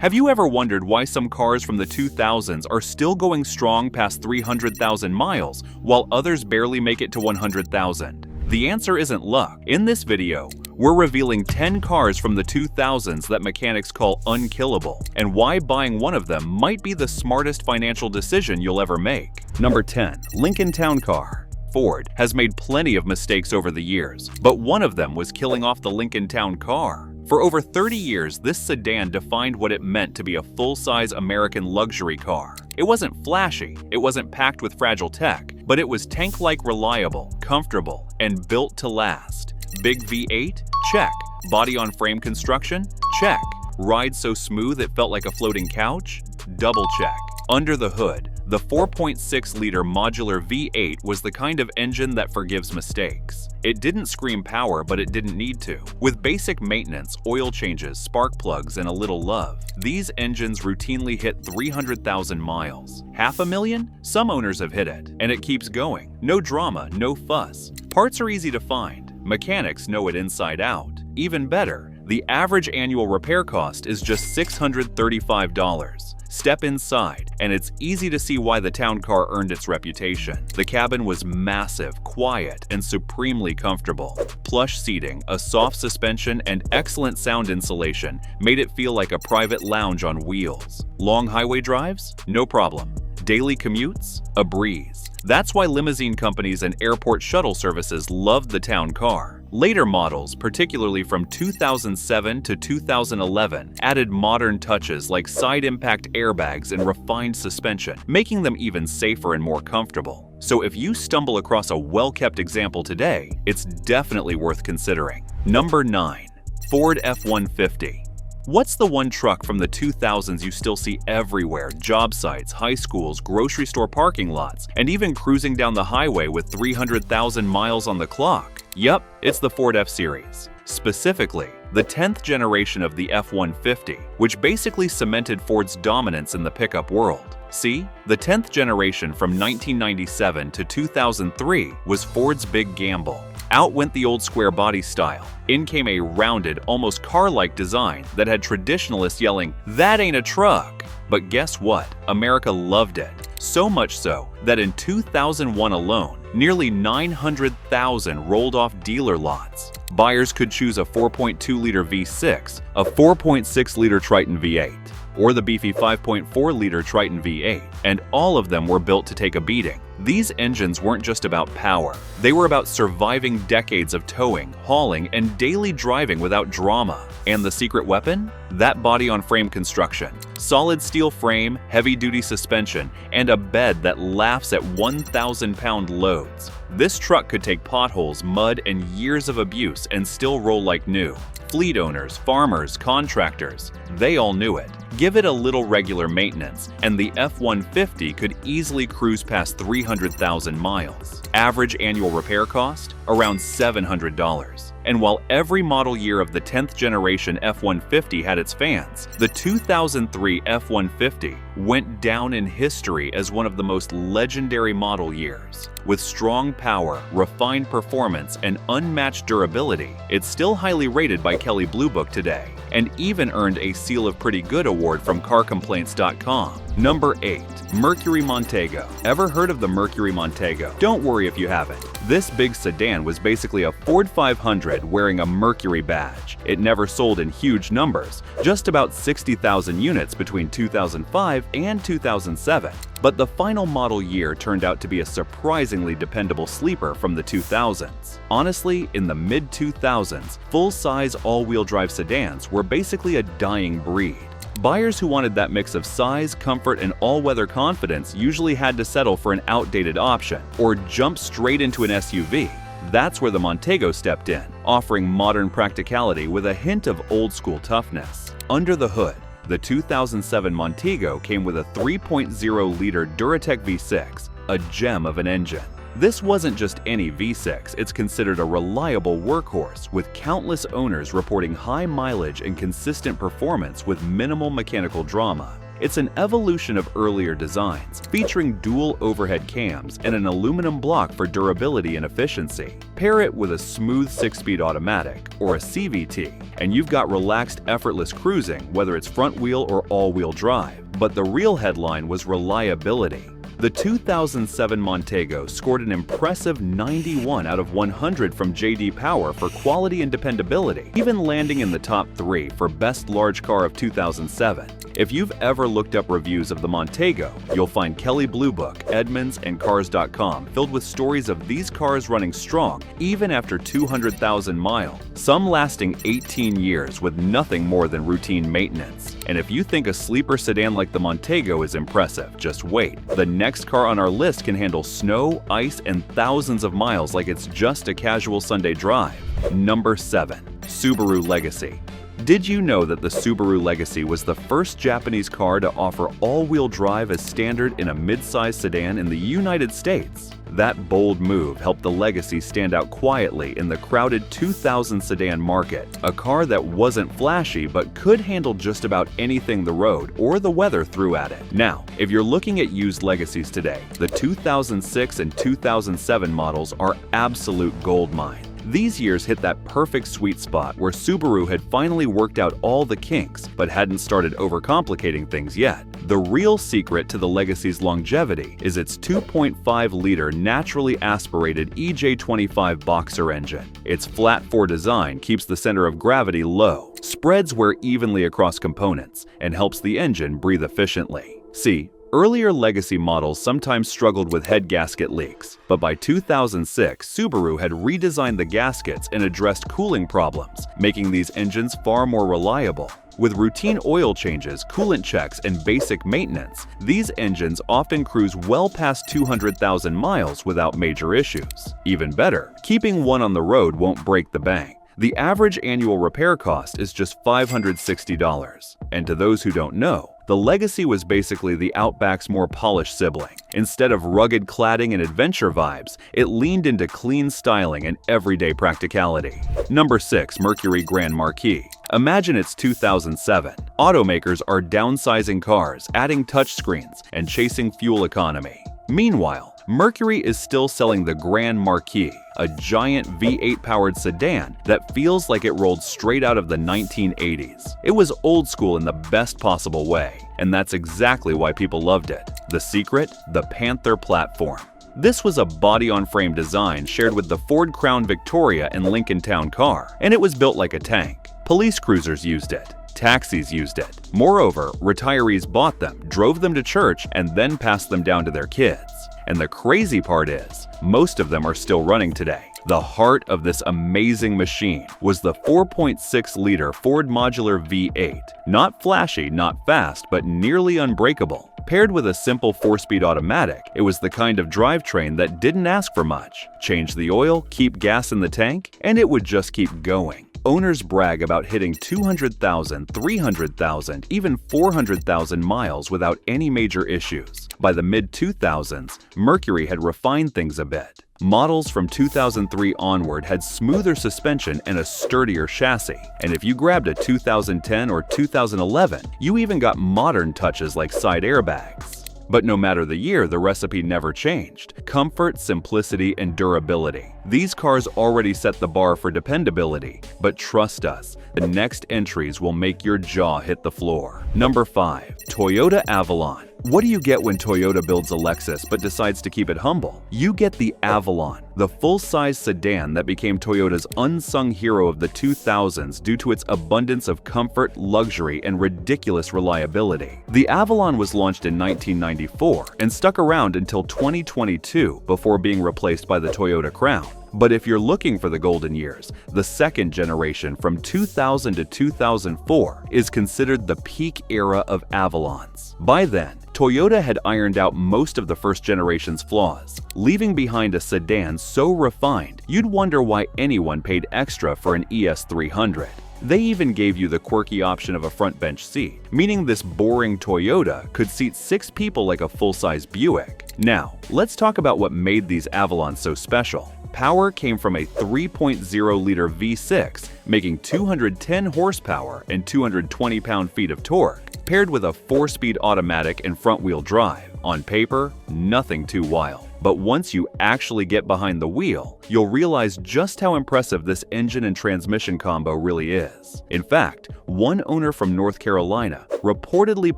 Have you ever wondered why some cars from the 2000s are still going strong past 300,000 miles, while others barely make it to 100,000? The answer isn't luck. In this video, we're revealing 10 cars from the 2000s that mechanics call unkillable, and why buying one of them might be the smartest financial decision you'll ever make. Number 10. Lincoln Town Car. Ford has made plenty of mistakes over the years, but one of them was killing off the Lincoln Town Car. For over 30 years, this sedan defined what it meant to be a full-size American luxury car. It wasn't flashy, it wasn't packed with fragile tech, but it was tank-like reliable, comfortable, and built to last. Big V8? Check. Body-on-frame construction? Check. Ride so smooth it felt like a floating couch? Double check. Under the hood, the 4.6-liter modular V8 was the kind of engine that forgives mistakes. It didn't scream power, but it didn't need to. With basic maintenance, oil changes, spark plugs, and a little love, these engines routinely hit 300,000 miles. 500,000? Some owners have hit it, and it keeps going. No drama, no fuss. Parts are easy to find. Mechanics know it inside out. Even better, the average annual repair cost is just $635. Step inside, and it's easy to see why the town car earned its reputation. The cabin was massive, quiet, and supremely comfortable. Plush seating, a soft suspension, and excellent sound insulation made it feel like a private lounge on wheels. Long highway drives? No problem. Daily commutes? A breeze. That's why limousine companies and airport shuttle services loved the town car. Later models, particularly from 2007 to 2011, added modern touches like side impact airbags and refined suspension, making them even safer and more comfortable. So if you stumble across a well-kept example today, it's definitely worth considering. Number 9. Ford F-150. What's the one truck from the 2000s you still see everywhere? Job sites, high schools, grocery store parking lots, and even cruising down the highway with 300,000 miles on the clock? Yup, it's the Ford F-Series. Specifically, the 10th generation of the F-150, which basically cemented Ford's dominance in the pickup world. See, the 10th generation from 1997 to 2003 was Ford's big gamble. Out went the old square body style. In came a rounded, almost car-like design that had traditionalists yelling, "That ain't a truck!" But guess what? America loved it. So much so that in 2001 alone, nearly 900,000 rolled off dealer lots. Buyers could choose a 4.2-liter V6, a 4.6-liter Triton V8, or the beefy 5.4-liter Triton V8, and all of them were built to take a beating. These engines weren't just about power. They were about surviving decades of towing, hauling, and daily driving without drama. And the secret weapon? That body-on-frame construction. Solid steel frame, heavy-duty suspension, and a bed that laughs at 1,000-pound loads. This truck could take potholes, mud, and years of abuse and still roll like new. Fleet owners, farmers, contractors, they all knew it. Give it a little regular maintenance, and the F-150 could easily cruise past 300,000 miles. Average annual repair cost? Around $700. And while every model year of the 10th generation F-150 had its fans, the 2003 F-150 went down in history as one of the most legendary model years. With strong power, refined performance, and unmatched durability, it's still highly rated by Kelley Blue Book today, and even earned a Seal of Pretty Good award from CarComplaints.com. Number 8. Mercury Montego. Ever heard of the Mercury Montego? Don't worry if you haven't. This big sedan was basically a Ford 500 wearing a Mercury badge. It never sold in huge numbers, just about 60,000 units between 2005 and 2007. But the final model year turned out to be a surprisingly dependable sleeper from the 2000s. Honestly, in the mid-2000s, full-size all-wheel drive sedans were basically a dying breed. Buyers who wanted that mix of size, comfort, and all-weather confidence usually had to settle for an outdated option or jump straight into an SUV. That's where the Montego stepped in, offering modern practicality with a hint of old-school toughness. Under the hood, the 2007 Montego came with a 3.0-liter Duratec V6, a gem of an engine. This wasn't just any V6, it's considered a reliable workhorse, with countless owners reporting high mileage and consistent performance with minimal mechanical drama. It's an evolution of earlier designs, featuring dual overhead cams and an aluminum block for durability and efficiency. Pair it with a smooth 6-speed automatic, or a CVT, and you've got relaxed, effortless cruising, whether it's front-wheel or all-wheel drive. But the real headline was reliability. The 2007 Montego scored an impressive 91 out of 100 from J.D. Power for quality and dependability, even landing in the top 3 for Best Large Car of 2007. If you've ever looked up reviews of the Montego, you'll find Kelley Blue Book, Edmunds, and Cars.com filled with stories of these cars running strong even after 200,000 miles, some lasting 18 years with nothing more than routine maintenance. And if you think a sleeper sedan like the Montego is impressive, just wait. The next car on our list can handle snow, ice, and thousands of miles like it's just a casual Sunday drive. Number 7. Subaru Legacy. Did you know that the Subaru Legacy was the first Japanese car to offer all-wheel drive as standard in a mid-size sedan in the United States? That bold move helped the Legacy stand out quietly in the crowded 2000 sedan market, a car that wasn't flashy but could handle just about anything the road or the weather threw at it. Now, if you're looking at used Legacies today, the 2006 and 2007 models are absolute goldmine. These years hit that perfect sweet spot where Subaru had finally worked out all the kinks but hadn't started overcomplicating things yet. The real secret to the Legacy's longevity is its 2.5-liter naturally aspirated EJ25 boxer engine. Its flat-4 design keeps the center of gravity low, spreads wear evenly across components, and helps the engine breathe efficiently. See, earlier Legacy models sometimes struggled with head gasket leaks, but by 2006, Subaru had redesigned the gaskets and addressed cooling problems, making these engines far more reliable. With routine oil changes, coolant checks, and basic maintenance, these engines often cruise well past 200,000 miles without major issues. Even better, keeping one on the road won't break the bank. The average annual repair cost is just $560. And to those who don't know, the Legacy was basically the Outback's more polished sibling. Instead of rugged cladding and adventure vibes, it leaned into clean styling and everyday practicality. Number 6. Mercury Grand Marquis. Imagine it's 2007. Automakers are downsizing cars, adding touchscreens, and chasing fuel economy. Meanwhile, Mercury is still selling the Grand Marquis, a giant V8-powered sedan that feels like it rolled straight out of the 1980s. It was old school in the best possible way, and that's exactly why people loved it. The secret? The Panther platform. This was a body-on-frame design shared with the Ford Crown Victoria and Lincoln Town Car, and it was built like a tank. Police cruisers used it. Taxis used it. Moreover, retirees bought them, drove them to church, and then passed them down to their kids. And the crazy part is, most of them are still running today. The heart of this amazing machine was the 4.6-liter Ford Modular V8. Not flashy, not fast, but nearly unbreakable. Paired with a simple 4-speed automatic, it was the kind of drivetrain that didn't ask for much. Change the oil, keep gas in the tank, and it would just keep going. Owners brag about hitting 200,000, 300,000, even 400,000 miles without any major issues. By the mid-2000s, Mercury had refined things a bit. Models from 2003 onward had smoother suspension and a sturdier chassis. And if you grabbed a 2010 or 2011, you even got modern touches like side airbags. But no matter the year, the recipe never changed. Comfort, simplicity, and durability. These cars already set the bar for dependability, but trust us, the next entries will make your jaw hit the floor. Number 5. Toyota Avalon. What do you get when Toyota builds a Lexus but decides to keep it humble? You get the Avalon, the full-size sedan that became Toyota's unsung hero of the 2000s due to its abundance of comfort, luxury, and ridiculous reliability. The Avalon was launched in 1994 and stuck around until 2022 before being replaced by the Toyota Crown. But if you're looking for the golden years, the second generation from 2000 to 2004 is considered the peak era of Avalons. By then, Toyota had ironed out most of the first generation's flaws, leaving behind a sedan so refined you'd wonder why anyone paid extra for an ES300. They even gave you the quirky option of a front bench seat, meaning this boring Toyota could seat 6 people like a full-size Buick. Now, let's talk about what made these Avalons so special. Power came from a 3.0-liter V6, making 210 horsepower and 220 pound-feet of torque, paired with a 4-speed automatic and front-wheel drive. On paper, nothing too wild. But once you actually get behind the wheel, you'll realize just how impressive this engine and transmission combo really is. In fact, one owner from North Carolina reportedly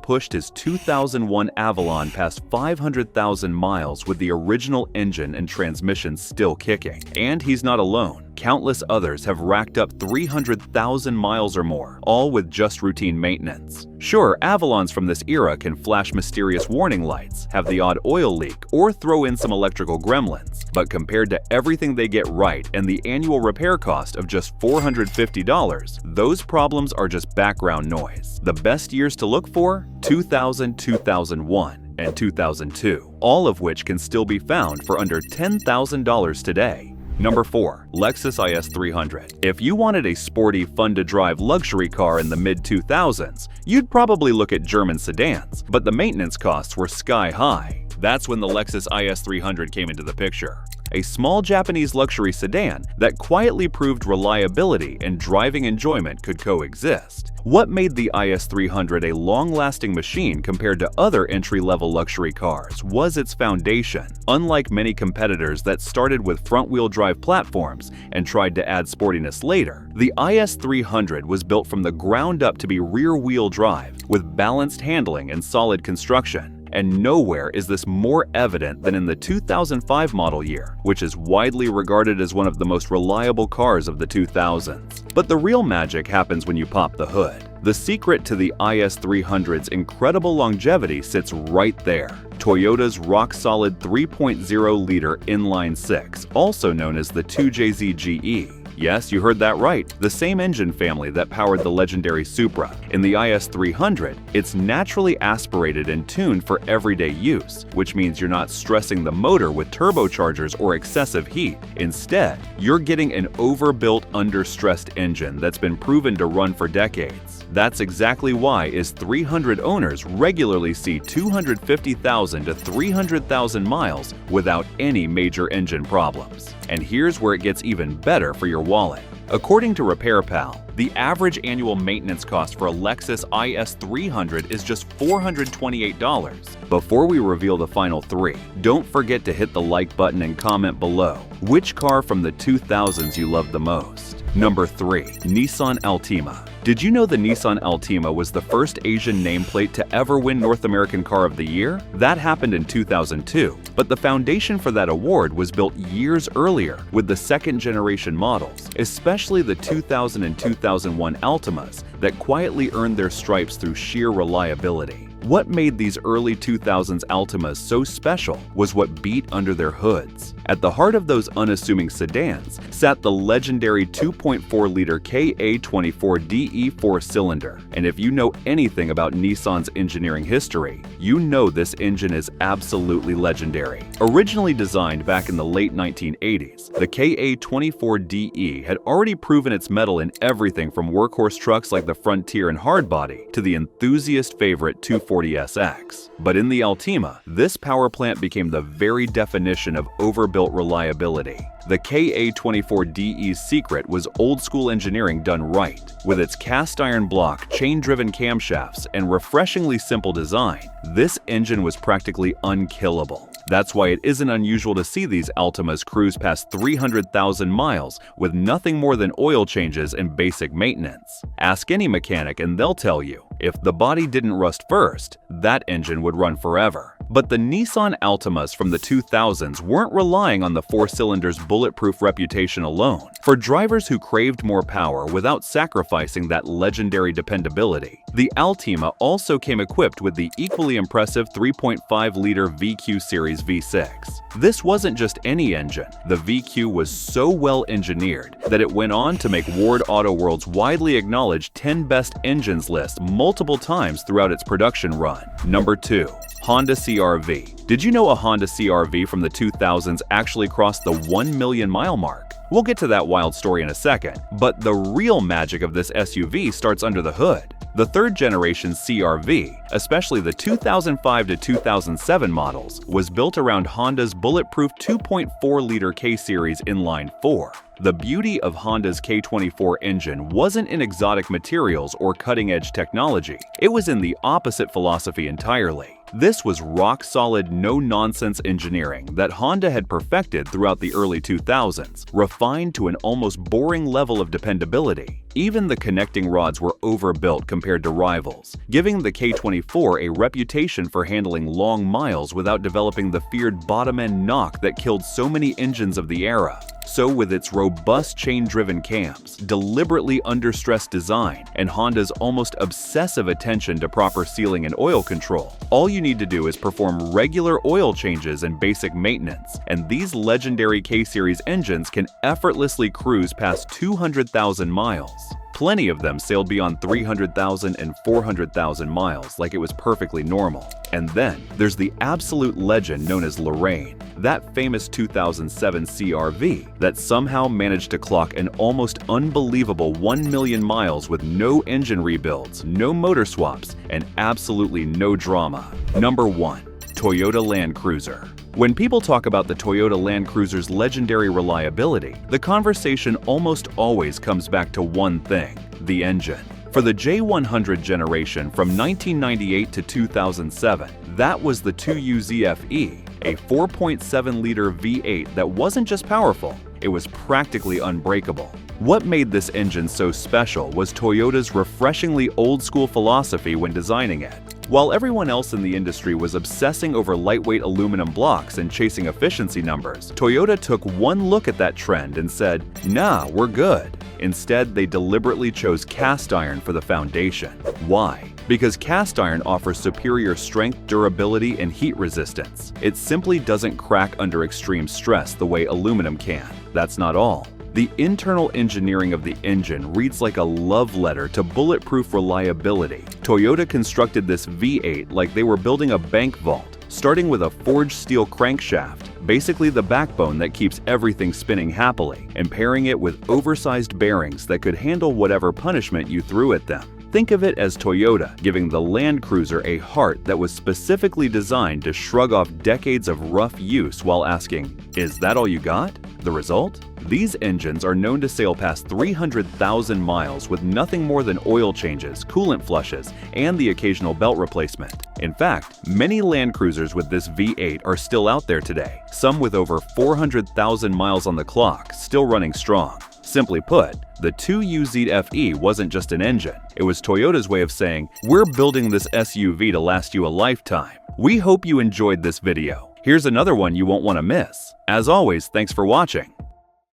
pushed his 2001 Avalon past 500,000 miles with the original engine and transmission still kicking. And he's not alone. Countless others have racked up 300,000 miles or more, all with just routine maintenance. Sure, Avalons from this era can flash mysterious warning lights, have the odd oil leak, or throw in some electrical gremlins, but compared to everything they get right and the annual repair cost of just $450, those problems are just background noise. The best years to look for? 2000, 2001, and 2002, all of which can still be found for under $10,000 today. Number 4. Lexus IS300. If you wanted a sporty, fun-to-drive luxury car in the mid-2000s, you'd probably look at German sedans, but the maintenance costs were sky-high. That's when the Lexus IS300 came into the picture. A small Japanese luxury sedan that quietly proved reliability and driving enjoyment could coexist. What made the IS300 a long-lasting machine compared to other entry-level luxury cars was its foundation. Unlike many competitors that started with front-wheel drive platforms and tried to add sportiness later, the IS300 was built from the ground up to be rear-wheel drive, with balanced handling and solid construction. And nowhere is this more evident than in the 2005 model year, which is widely regarded as one of the most reliable cars of the 2000s. But the real magic happens when you pop the hood. The secret to the IS300's incredible longevity sits right there. Toyota's rock-solid 3.0-liter inline-six, also known as the 2JZ-GE. Yes, you heard that right, the same engine family that powered the legendary Supra. In the IS300, it's naturally aspirated and tuned for everyday use, which means you're not stressing the motor with turbochargers or excessive heat. Instead, you're getting an overbuilt, under-stressed engine that's been proven to run for decades. That's exactly why IS300 owners regularly see 250,000 to 300,000 miles without any major engine problems. And here's where it gets even better for your wallet. According to RepairPal, the average annual maintenance cost for a Lexus IS300 is just $428. Before we reveal the final three, don't forget to hit the like button and comment below which car from the 2000s you love the most. Number 3. Nissan Altima. Did you know the Nissan Altima was the first Asian nameplate to ever win North American Car of the Year? That happened in 2002, but the foundation for that award was built years earlier with the second-generation models, especially the 2000 and 2001 Altimas that quietly earned their stripes through sheer reliability. What made these early 2000s Altimas so special was what beat under their hoods. At the heart of those unassuming sedans sat the legendary 2.4-liter KA24DE 4-cylinder. And if you know anything about Nissan's engineering history, you know this engine is absolutely legendary. Originally designed back in the late 1980s, the KA24DE had already proven its mettle in everything from workhorse trucks like the Frontier and Hardbody to the enthusiast favorite 240SX. But in the Altima, this power plant became the very definition of overbuilt reliability. The KA24DE's secret was old-school engineering done right. With its cast-iron block, chain-driven camshafts, and refreshingly simple design, this engine was practically unkillable. That's why it isn't unusual to see these Altimas cruise past 300,000 miles with nothing more than oil changes and basic maintenance. Ask any mechanic and they'll tell you, if the body didn't rust first, that engine would run forever. But the Nissan Altimas from the 2000s weren't relying on the 4-cylinder's bulletproof reputation alone. For drivers who craved more power without sacrificing that legendary dependability, the Altima also came equipped with the equally impressive 3.5-liter VQ Series V6. This wasn't just any engine. The VQ was so well engineered that it went on to make Ward Auto World's widely acknowledged 10 best engines list multiple times throughout its production run. Number 2. Honda CR-V. Did you know a Honda CR-V from the 2000s actually crossed the 1 million mile mark? We'll get to that wild story in a second, but the real magic of this SUV starts under the hood. The third-generation CR-V, especially the 2005 to 2007 models, was built around Honda's bulletproof 2.4-liter K-Series inline 4. The beauty of Honda's K24 engine wasn't in exotic materials or cutting-edge technology. It was in the opposite philosophy entirely. This was rock-solid, no-nonsense engineering that Honda had perfected throughout the early 2000s, refined to an almost boring level of dependability. Even the connecting rods were overbuilt compared to rivals, giving the K24 a reputation for handling long miles without developing the feared bottom-end knock that killed so many engines of the era. So with its robust chain-driven cams, deliberately under-stressed design, and Honda's almost obsessive attention to proper sealing and oil control, all you need to do is perform regular oil changes and basic maintenance, and these legendary K-Series engines can effortlessly cruise past 200,000 miles. Plenty of them sailed beyond 300,000 and 400,000 miles like it was perfectly normal. And then there's the absolute legend known as Lorraine, that famous 2007 CR-V that somehow managed to clock an almost unbelievable 1 million miles with no engine rebuilds, no motor swaps, and absolutely no drama. Number 1. Toyota Land Cruiser. When people talk about the Toyota Land Cruiser's legendary reliability, the conversation almost always comes back to one thing: the engine. For the J100 generation from 1998 to 2007, that was the 2UZFE, a 4.7-liter V8 that wasn't just powerful, it was practically unbreakable. What made this engine so special was Toyota's refreshingly old-school philosophy when designing it. While everyone else in the industry was obsessing over lightweight aluminum blocks and chasing efficiency numbers, Toyota took one look at that trend and said, "Nah, we're good." Instead, they deliberately chose cast iron for the foundation. Why? Because cast iron offers superior strength, durability, and heat resistance. It simply doesn't crack under extreme stress the way aluminum can. That's not all. The internal engineering of the engine reads like a love letter to bulletproof reliability. Toyota constructed this V8 like they were building a bank vault, starting with a forged steel crankshaft, basically the backbone that keeps everything spinning happily, and pairing it with oversized bearings that could handle whatever punishment you threw at them. Think of it as Toyota giving the Land Cruiser a heart that was specifically designed to shrug off decades of rough use while asking, "Is that all you got?" The result? These engines are known to sail past 300,000 miles with nothing more than oil changes, coolant flushes, and the occasional belt replacement. In fact, many Land Cruisers with this V8 are still out there today, some with over 400,000 miles on the clock, still running strong. Simply put, the 2UZFE wasn't just an engine, it was Toyota's way of saying, "We're building this SUV to last you a lifetime." We hope you enjoyed this video. Here's another one you won't want to miss. As always, thanks for watching.